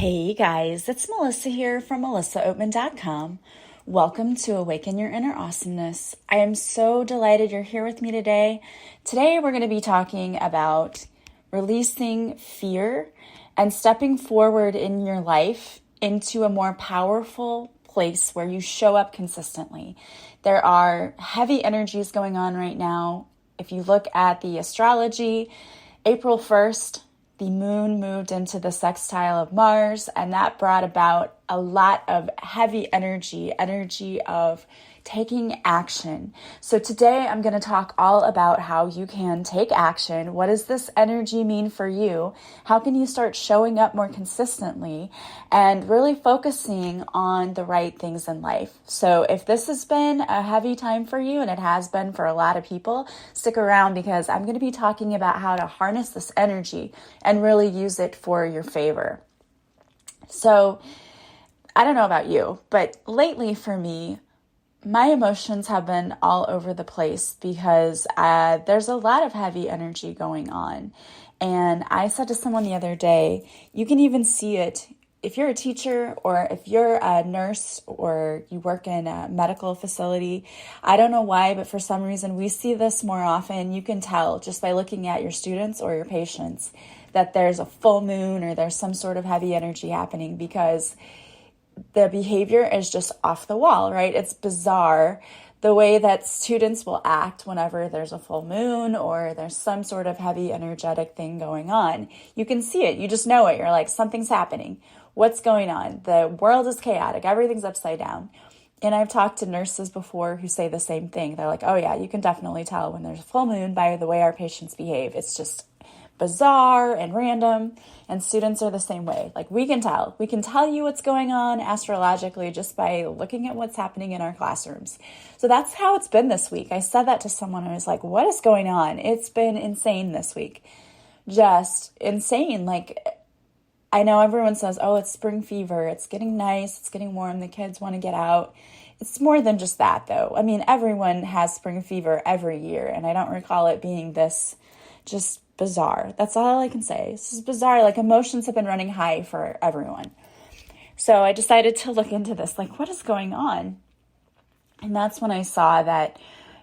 Hey guys, it's Melissa here from melissaoatman.com. Welcome to Awaken Your Inner Awesomeness. I am so delighted you're here with me today. Today we're going to be talking about releasing fear and stepping forward in your life into a more powerful place where you show up consistently. There are heavy energies going on right now. If you look at the astrology, April 1st, the moon moved into the sextile of Mars, and that brought about a lot of heavy energy of taking action. So today I'm going to talk all about how you can take action. What does this energy mean for you? How can you start showing up more consistently and really focusing on the right things in life? So if this has been a heavy time for you, and it has been for a lot of people, stick around because I'm going to be talking about how to harness this energy and really use it for your favor. So I don't know about you, but lately for me, my emotions have been all over the place because there's a lot of heavy energy going on. And I said to someone the other day, you can even see it if you're a teacher or if you're a nurse or you work in a medical facility. I don't know why, but for some reason we see this more often. You can tell just by looking at your students or your patients that there's a full moon or there's some sort of heavy energy happening because the behavior is just off the wall, right? It's bizarre the way that students will act whenever there's a full moon or there's some sort of heavy energetic thing going on. You can see it. You just know it. You're like, something's happening. What's going on? The world is chaotic. Everything's upside down. And I've talked to nurses before who say the same thing. They're like, oh yeah, you can definitely tell when there's a full moon by the way our patients behave. It's just bizarre and random, and students are the same way. Like we can tell you what's going on astrologically just by looking at what's happening in our classrooms. So that's how it's been this week. I said that to someone. I was like, what is going on? It's been insane this week. Just insane. Like, I know everyone says, oh, it's spring fever. It's getting nice. It's getting warm. The kids want to get out. It's more than just that though. I mean, everyone has spring fever every year, and I don't recall it being this just bizarre. That's all I can say. This is bizarre. Like emotions have been running high for everyone. So I decided to look into this, like what is going on? And that's when I saw that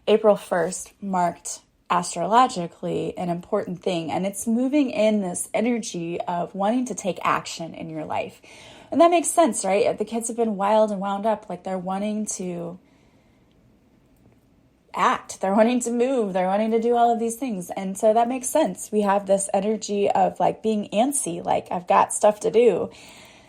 April 1st marked astrologically an important thing. And it's moving in this energy of wanting to take action in your life. And that makes sense, right? The kids have been wild and wound up. Like they're wanting to act, they're wanting to move, they're wanting to do all of these things. And so that makes sense. We have this energy of like being antsy, like I've got stuff to do.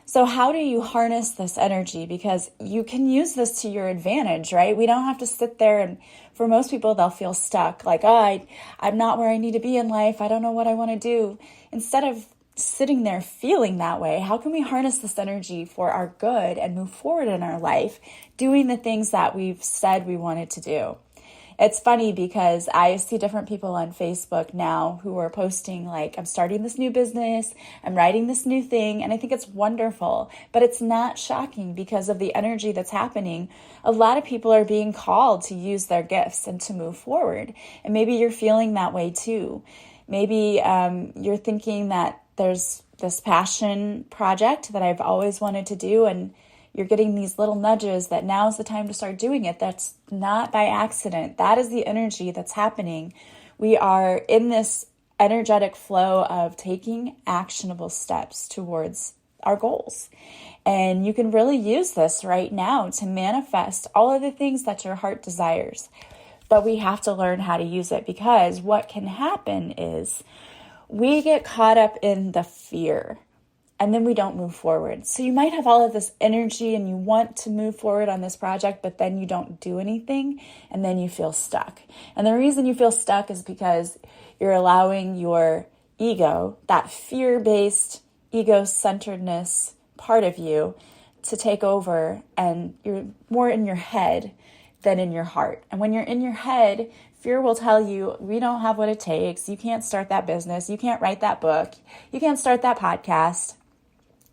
So how do you harness this energy? Because you can use this to your advantage, right? We don't have to sit there, and for most people, they'll feel stuck. Like, oh, I'm not where I need to be in life. I don't know what I want to do. Instead of sitting there feeling that way, how can we harness this energy for our good and move forward in our life, doing the things that we've said we wanted to do? It's funny because I see different people on Facebook now who are posting like, I'm starting this new business, I'm writing this new thing, and I think it's wonderful, but it's not shocking because of the energy that's happening. A lot of people are being called to use their gifts and to move forward. And maybe you're feeling that way too. Maybe you're thinking that there's this passion project that I've always wanted to do, and you're getting these little nudges that now's the time to start doing it. That's not by accident. That is the energy that's happening. We are in this energetic flow of taking actionable steps towards our goals. And you can really use this right now to manifest all of the things that your heart desires. But we have to learn how to use it, because what can happen is we get caught up in the fear, and then we don't move forward. So you might have all of this energy and you want to move forward on this project, but then you don't do anything, and then you feel stuck. And the reason you feel stuck is because you're allowing your ego, that fear-based, ego-centeredness part of you, to take over, and you're more in your head than in your heart. And when you're in your head, fear will tell you, we don't have what it takes. You can't start that business. You can't write that book. You can't start that podcast.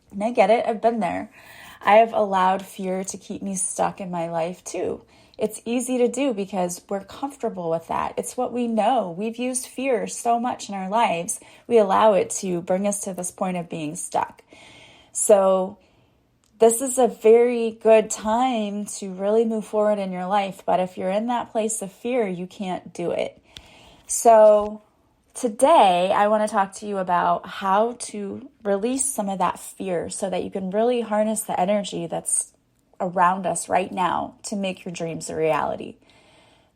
And I get it. I've been there. I have allowed fear to keep me stuck in my life too. It's easy to do because we're comfortable with that. It's what we know. We've used fear so much in our lives. We allow it to bring us to this point of being stuck. So this is a very good time to really move forward in your life. But if you're in that place of fear, you can't do it. So today, I want to talk to you about how to release some of that fear so that you can really harness the energy that's around us right now to make your dreams a reality.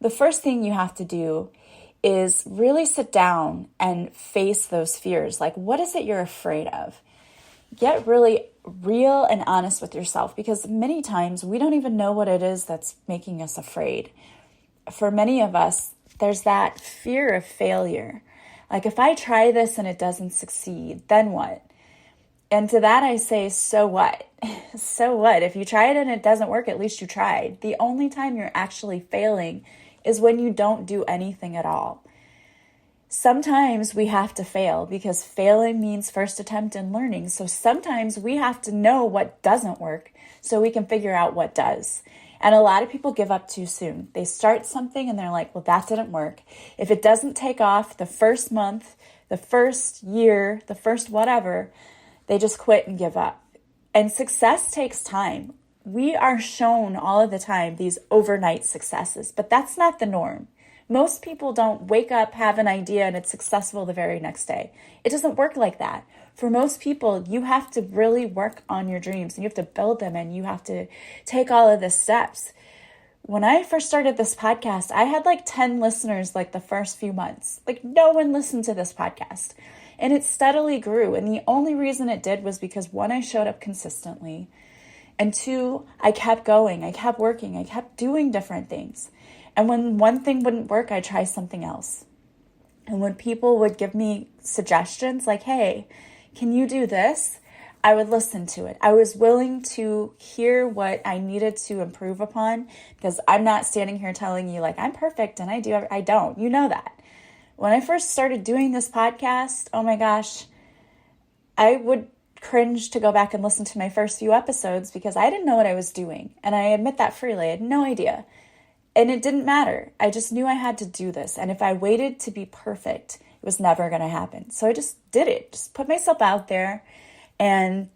The first thing you have to do is really sit down and face those fears. Like, what is it you're afraid of? Get really real and honest with yourself, because many times we don't even know what it is that's making us afraid. For many of us, there's that fear of failure. Like, if I try this and it doesn't succeed, then what? And to that I say, so what? So what? If you tried and it doesn't work, at least you tried. The only time you're actually failing is when you don't do anything at all. Sometimes we have to fail because failing means first attempt in learning. So sometimes we have to know what doesn't work so we can figure out what does. And a lot of people give up too soon. They start something and they're like, well, that didn't work. If it doesn't take off the first month, the first year, the first whatever, they just quit and give up. And success takes time. We are shown all of the time these overnight successes, but that's not the norm. Most people don't wake up, have an idea, and it's successful the very next day. It doesn't work like that. For most people, you have to really work on your dreams and you have to build them and you have to take all of the steps. When I first started this podcast, I had like 10 listeners like the first few months. Like, no one listened to this podcast. And it steadily grew. And the only reason it did was because, one, I showed up consistently. And two, I kept going. I kept working. I kept doing different things. And when one thing wouldn't work, I'd try something else. And when people would give me suggestions like, hey, can you do this? I would listen to it. I was willing to hear what I needed to improve upon, because I'm not standing here telling you like I'm perfect and I don't. You know that. When I first started doing this podcast, oh my gosh, I would cringe to go back and listen to my first few episodes because I didn't know what I was doing. And I admit that freely. I had no idea. And it didn't matter. I just knew I had to do this. And if I waited to be perfect, it was never going to happen. So I just did it. Just put myself out there. And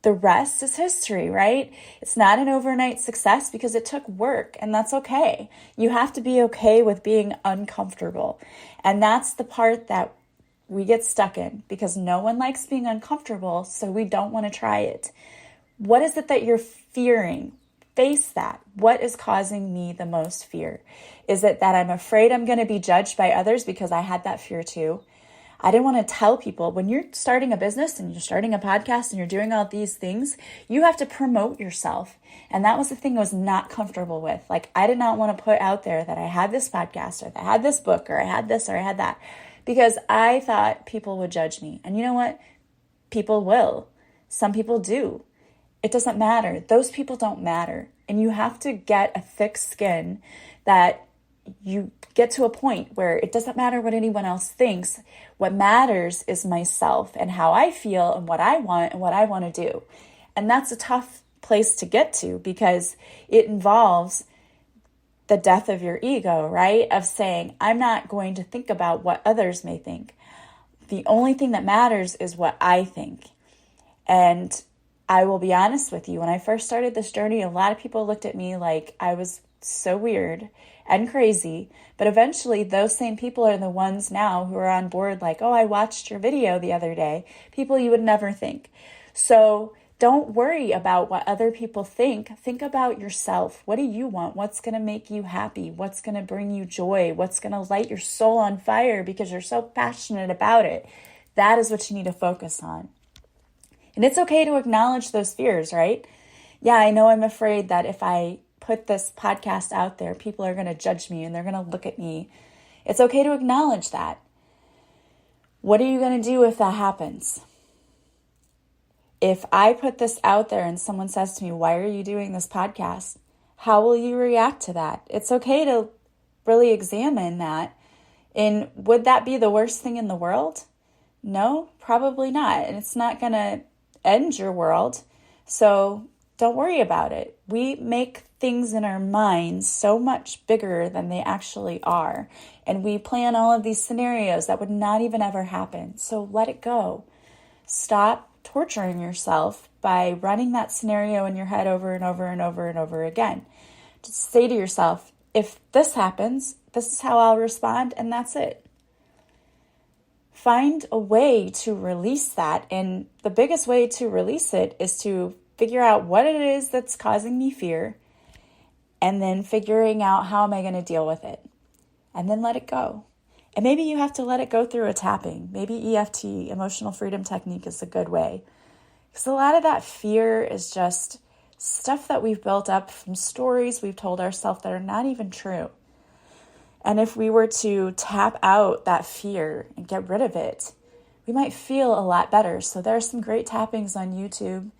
the rest is history, right? It's not an overnight success because it took work. And that's okay. You have to be okay with being uncomfortable. And that's the part that we get stuck in, because no one likes being uncomfortable. So we don't want to try it. What is it that you're fearing? Face that. What is causing me the most fear? Is it that I'm afraid I'm going to be judged by others? Because I had that fear too. I didn't want to tell people, when you're starting a business and you're starting a podcast and you're doing all these things, you have to promote yourself. And that was the thing I was not comfortable with. Like, I did not want to put out there that I had this podcast or that I had this book or I had this or I had that, because I thought people would judge me. And you know what? People will. Some people do. It doesn't matter. Those people don't matter. And you have to get a thick skin that you get to a point where it doesn't matter what anyone else thinks. What matters is myself and how I feel and what I want and what I want to do. And that's a tough place to get to, because it involves the death of your ego, right? Of saying, I'm not going to think about what others may think. The only thing that matters is what I think. And I will be honest with you, when I first started this journey, a lot of people looked at me like I was so weird and crazy. But eventually, those same people are the ones now who are on board like, oh, I watched your video the other day. People you would never think. So don't worry about what other people think. Think about yourself. What do you want? What's going to make you happy? What's going to bring you joy? What's going to light your soul on fire because you're so passionate about it? That is what you need to focus on. And it's okay to acknowledge those fears, right? Yeah, I know I'm afraid that if I put this podcast out there, people are going to judge me and they're going to look at me. It's okay to acknowledge that. What are you going to do if that happens? If I put this out there and someone says to me, why are you doing this podcast? How will you react to that? It's okay to really examine that. And would that be the worst thing in the world? No, probably not. And it's not going to end your world. So don't worry about it. We make things in our minds so much bigger than they actually are. And we plan all of these scenarios that would not even ever happen. So let it go. Stop torturing yourself by running that scenario in your head over and over and over and over again. Just say to yourself, if this happens, this is how I'll respond, and that's it. Find a way to release that, and the biggest way to release it is to figure out what it is that's causing me fear, and then figuring out how am I going to deal with it, and then let it go. And maybe you have to let it go through a tapping. Maybe EFT, emotional freedom technique, is a good way. Because a lot of that fear is just stuff that we've built up from stories we've told ourselves that are not even true. And if we were to tap out that fear and get rid of it, we might feel a lot better. So there are some great tappings on YouTube.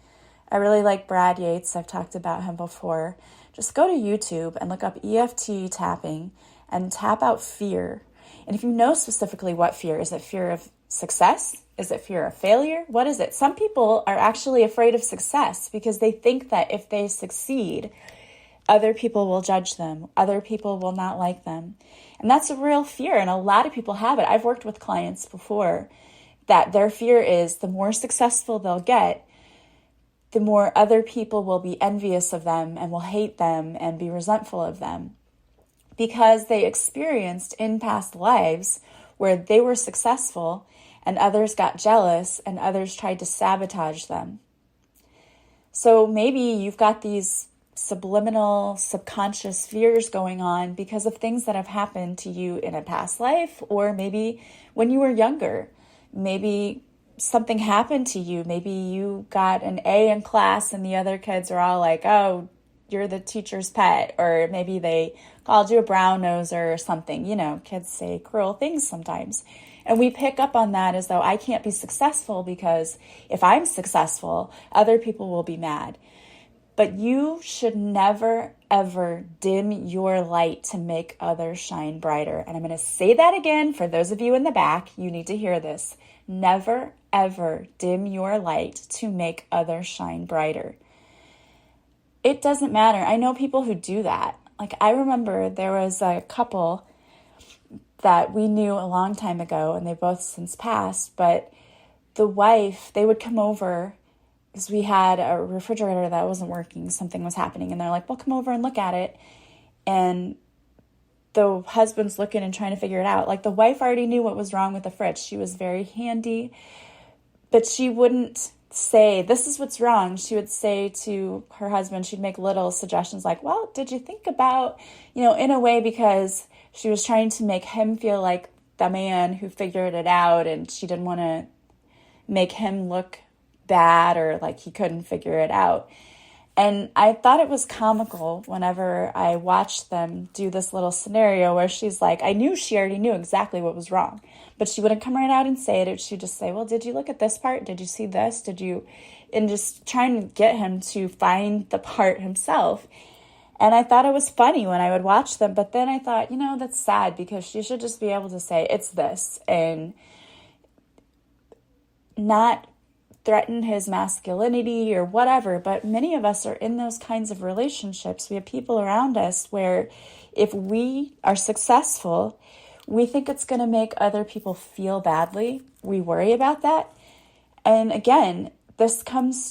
I really like Brad Yates. I've talked about him before. Just go to YouTube and look up EFT tapping and tap out fear. And if you know specifically what fear, is it fear of success? Is it fear of failure? What is it? Some people are actually afraid of success because they think that if they succeed, other people will judge them. Other people will not like them. And that's a real fear. And a lot of people have it. I've worked with clients before that their fear is the more successful they'll get, the more other people will be envious of them and will hate them and be resentful of them, because they experienced in past lives where they were successful and others got jealous and others tried to sabotage them. So maybe you've got these subliminal, subconscious fears going on because of things that have happened to you in a past life, or maybe when you were younger. Maybe something happened to you. Maybe you got an A in class and the other kids are all like, oh, you're the teacher's pet, or maybe they called you a brown noser or something. You know, kids say cruel things sometimes. And we pick up on that as though I can't be successful because if I'm successful, other people will be mad. But you should never, ever dim your light to make others shine brighter. And I'm going to say that again for those of you in the back. You need to hear this. Never, ever dim your light to make others shine brighter. It doesn't matter. I know people who do that. Like, I remember there was a couple that we knew a long time ago, and they both since passed, but the wife, they would come over because we had a refrigerator that wasn't working. Something was happening, and they're like, well, come over and look at it. And the husband's looking and trying to figure it out. Like, the wife already knew what was wrong with the fridge. She was very handy, but she wouldn't say, this is what's wrong. She would say to her husband, she'd make little suggestions like, well, did you think about, in a way, because she was trying to make him feel like the man who figured it out, and she didn't want to make him look bad or like he couldn't figure it out. And I thought it was comical whenever I watched them do this little scenario where she's like, I knew she already knew exactly what was wrong, but she wouldn't come right out and say it. She'd just say, well, did you look at this part? Did you see this? And just trying to get him to find the part himself. And I thought it was funny when I would watch them, but then I thought, that's sad, because she should just be able to say, it's this, and not threaten his masculinity or whatever. But many of us are in those kinds of relationships. We have people around us where if we are successful, we think it's going to make other people feel badly. We worry about that. And again, this comes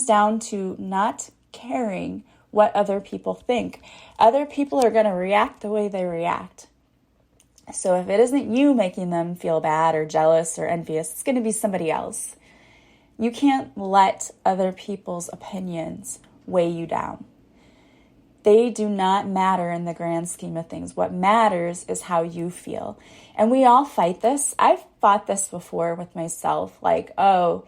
down to not caring what other people think. Other people are going to react the way they react. So if it isn't you making them feel bad or jealous or envious, it's going to be somebody else. You can't let other people's opinions weigh you down. They do not matter in the grand scheme of things. What matters is how you feel. And we all fight this. I've fought this before with myself, like, oh,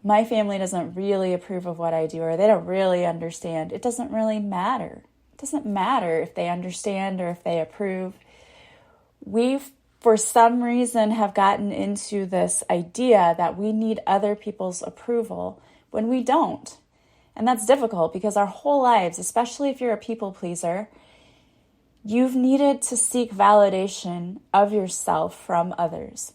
my family doesn't really approve of what I do, or they don't really understand. It doesn't really matter. It doesn't matter if they understand or if they approve. We've, for some reason, have gotten into this idea that we need other people's approval when we don't. And that's difficult because our whole lives, especially if you're a people pleaser, you've needed to seek validation of yourself from others.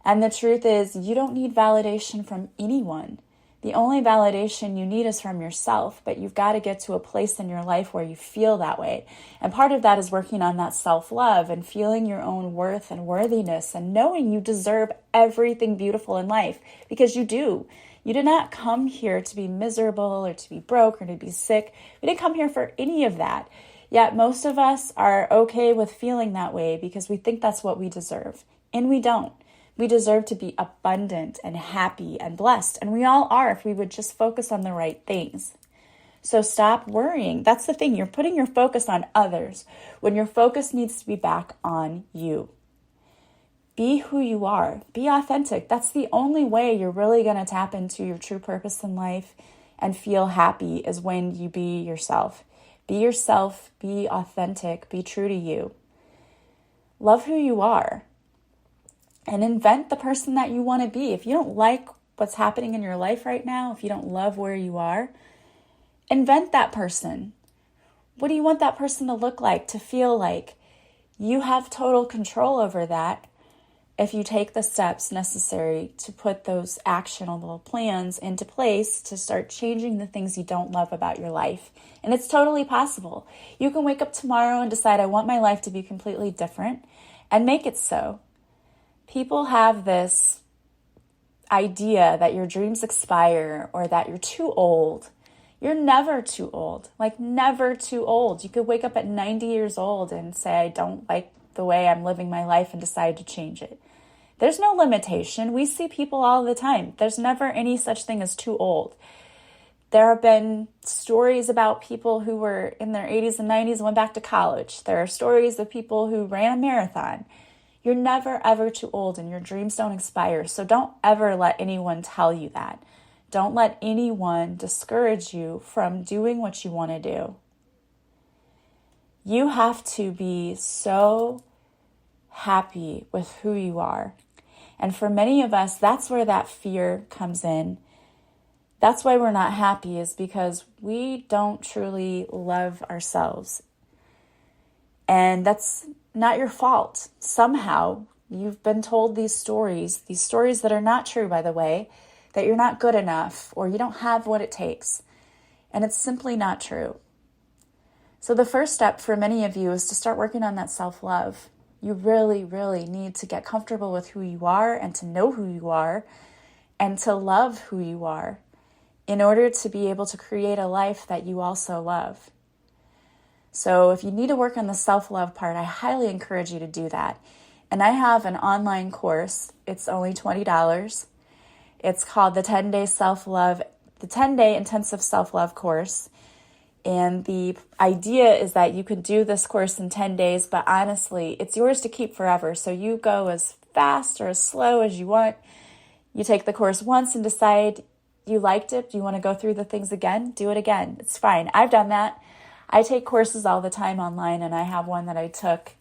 And the truth is, you don't need validation from anyone, The only validation you need is from yourself, but you've got to get to a place in your life where you feel that way. And part of that is working on that self-love and feeling your own worth and worthiness and knowing you deserve everything beautiful in life, because you do. You did not come here to be miserable or to be broke or to be sick. We didn't come here for any of that. Yet most of us are okay with feeling that way because we think that's what we deserve. And we don't. We deserve to be abundant and happy and blessed. And we all are if we would just focus on the right things. So stop worrying. That's the thing. You're putting your focus on others when your focus needs to be back on you. Be who you are. Be authentic. That's the only way you're really going to tap into your true purpose in life and feel happy, is when you be yourself. Be yourself. Be authentic. Be true to you. Love who you are. And invent the person that you want to be. If you don't like what's happening in your life right now, if you don't love where you are, invent that person. What do you want that person to look like, to feel like? You have total control over that if you take the steps necessary to put those actionable plans into place to start changing the things you don't love about your life. And it's totally possible. You can wake up tomorrow and decide, I want my life to be completely different, and make it so. People have this idea that your dreams expire or that you're too old. You're never too old, like never too old. You could wake up at 90 years old and say, I don't like the way I'm living my life, and decide to change it. There's no limitation. We see people all the time. There's never any such thing as too old. There have been stories about people who were in their 80s and 90s and went back to college. There are stories of people who ran a marathon. You're never, ever too old, and your dreams don't expire. So don't ever let anyone tell you that. Don't let anyone discourage you from doing what you want to do. You have to be so happy with who you are. And for many of us, that's where that fear comes in. That's why we're not happy, is because we don't truly love ourselves. And that's not your fault. Somehow you've been told these stories that are not true, by the way, that you're not good enough or you don't have what it takes. And it's simply not true. So the first step for many of you is to start working on that self-love. You really, really need to get comfortable with who you are and to know who you are and to love who you are in order to be able to create a life that you also love. So if you need to work on the self-love part, I highly encourage you to do that. And I have an online course. It's only $20. It's called the 10-day intensive self-love course. And the idea is that you can do this course in 10 days, but honestly, it's yours to keep forever. So you go as fast or as slow as you want. You take the course once and decide you liked it. Do you want to go through the things again? Do it again. It's fine. I've done that. I take courses all the time online, and I have one that I took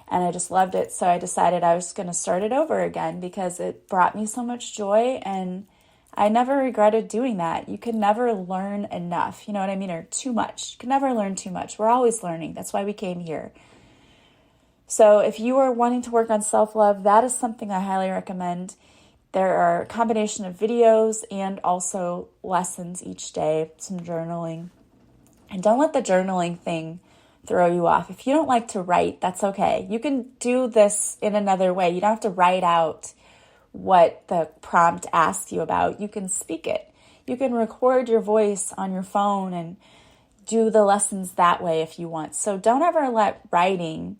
and I just loved it. So I decided I was going to start it over again because it brought me so much joy, and I never regretted doing that. You can never learn enough, you know what I mean, or too much. You can never learn too much. We're always learning. That's why we came here. So if you are wanting to work on self-love, that is something I highly recommend. There are a combination of videos and also lessons each day, some journaling. And don't let the journaling thing throw you off. If you don't like to write, that's okay. You can do this in another way. You don't have to write out what the prompt asks you about. You can speak it. You can record your voice on your phone and do the lessons that way if you want. So don't ever let writing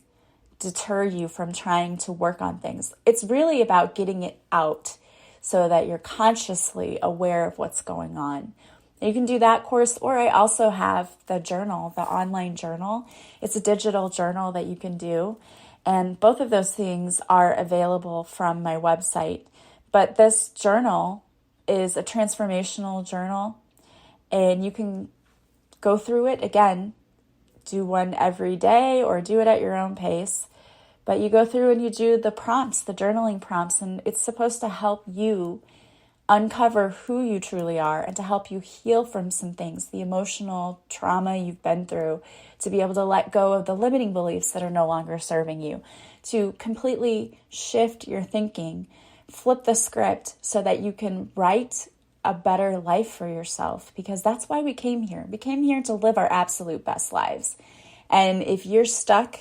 deter you from trying to work on things. It's really about getting it out so that you're consciously aware of what's going on. You can do that course, or I also have the journal, the online journal. It's a digital journal that you can do, and both of those things are available from my website. But this journal is a transformational journal, and you can go through it again, do one every day or do it at your own pace. But you go through and you do the prompts, the journaling prompts, and it's supposed to help you uncover who you truly are and to help you heal from some things, the emotional trauma you've been through, to be able to let go of the limiting beliefs that are no longer serving you, to completely shift your thinking, flip the script so that you can write a better life for yourself, because that's why we came here. We came here to live our absolute best lives. And if you're stuck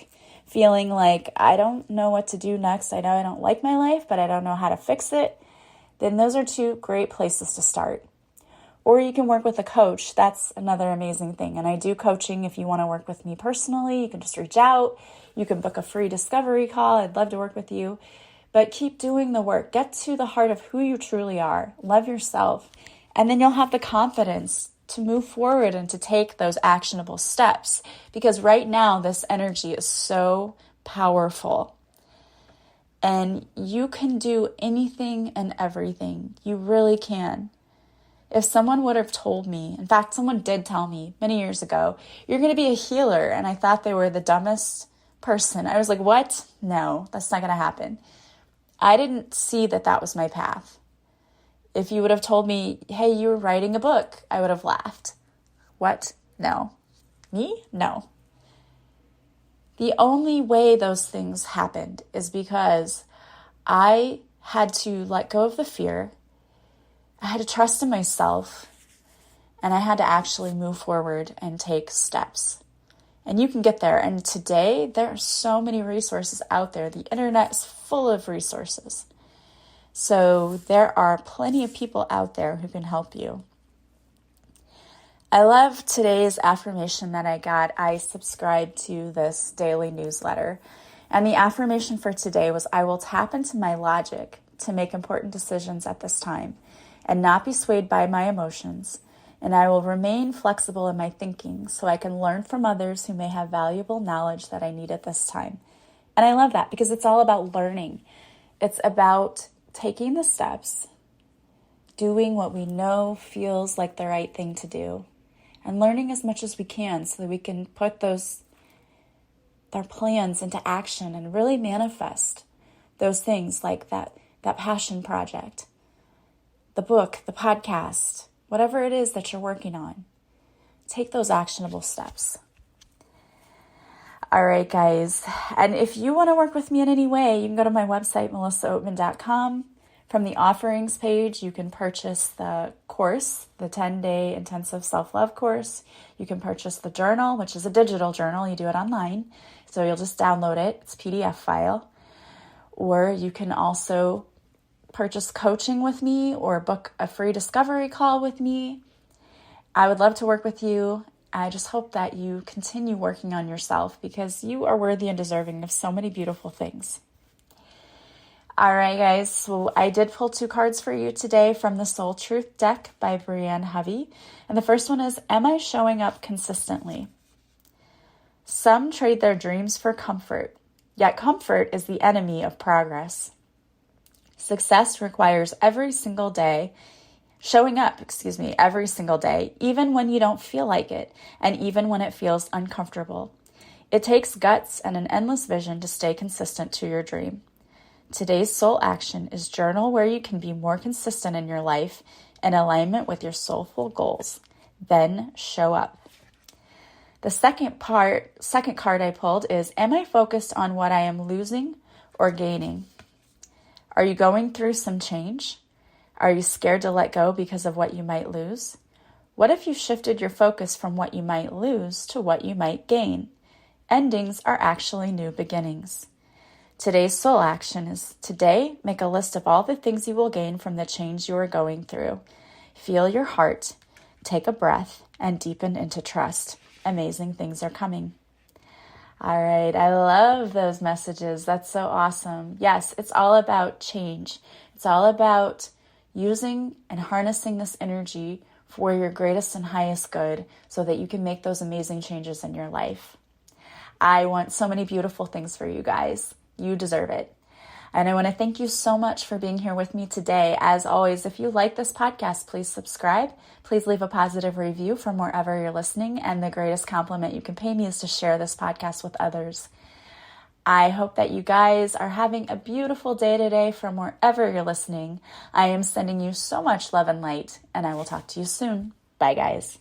feeling like, I don't know what to do next, I know I don't like my life, but I don't know how to fix it, then those are two great places to start. Or you can work with a coach. That's another amazing thing. And I do coaching. If you want to work with me personally, you can just reach out. You can book a free discovery call. I'd love to work with you. But keep doing the work. Get to the heart of who you truly are. Love yourself. And then you'll have the confidence to move forward and to take those actionable steps. Because right now, this energy is so powerful. And you can do anything and everything. You really can. If someone would have told me, in fact, someone did tell me many years ago, you're going to be a healer, and I thought they were the dumbest person. I was like, what? No, that's not going to happen. I didn't see that that was my path. If you would have told me, hey, you were writing a book, I would have laughed. What? No. Me? No. The only way those things happened is because I had to let go of the fear. I had to trust in myself, and I had to actually move forward and take steps. And you can get there. And today, there are so many resources out there. The internet is full of resources. So there are plenty of people out there who can help you. I love today's affirmation that I got. I subscribe to this daily newsletter. And the affirmation for today was, I will tap into my logic to make important decisions at this time and not be swayed by my emotions. And I will remain flexible in my thinking so I can learn from others who may have valuable knowledge that I need at this time. And I love that because it's all about learning. It's about taking the steps, doing what we know feels like the right thing to do, and learning as much as we can so that we can put our plans into action and really manifest those things like that passion project, the book, the podcast, whatever it is that you're working on. Take those actionable steps. All right, guys. And if you want to work with me in any way, you can go to my website, melissaoatman.com. From the offerings page, you can purchase the course, the 10-day intensive self-love course. You can purchase the journal, which is a digital journal. You do it online. So you'll just download it. It's a PDF file. Or you can also purchase coaching with me or book a free discovery call with me. I would love to work with you. I just hope that you continue working on yourself because you are worthy and deserving of so many beautiful things. All right, guys. So I did pull 2 cards for you today from the Soul Truth deck by Brianne Hovey. And the first one is, am I showing up consistently? Some trade their dreams for comfort, yet comfort is the enemy of progress. Success requires every single day, every single day, even when you don't feel like it, and even when it feels uncomfortable. It takes guts and an endless vision to stay consistent to your dream. Today's soul action is journal where you can be more consistent in your life in alignment with your soulful goals. Then show up. The second card I pulled is, am I focused on what I am losing or gaining? Are you going through some change? Are you scared to let go because of what you might lose? What if you shifted your focus from what you might lose to what you might gain? Endings are actually new beginnings. Today's soul action is, today, make a list of all the things you will gain from the change you are going through. Feel your heart, take a breath, and deepen into trust. Amazing things are coming. All right, I love those messages. That's so awesome. Yes, it's all about change. It's all about using and harnessing this energy for your greatest and highest good so that you can make those amazing changes in your life. I want so many beautiful things for you guys. You deserve it. And I want to thank you so much for being here with me today. As always, if you like this podcast, please subscribe. Please leave a positive review from wherever you're listening. And the greatest compliment you can pay me is to share this podcast with others. I hope that you guys are having a beautiful day today from wherever you're listening. I am sending you so much love and light, and I will talk to you soon. Bye, guys.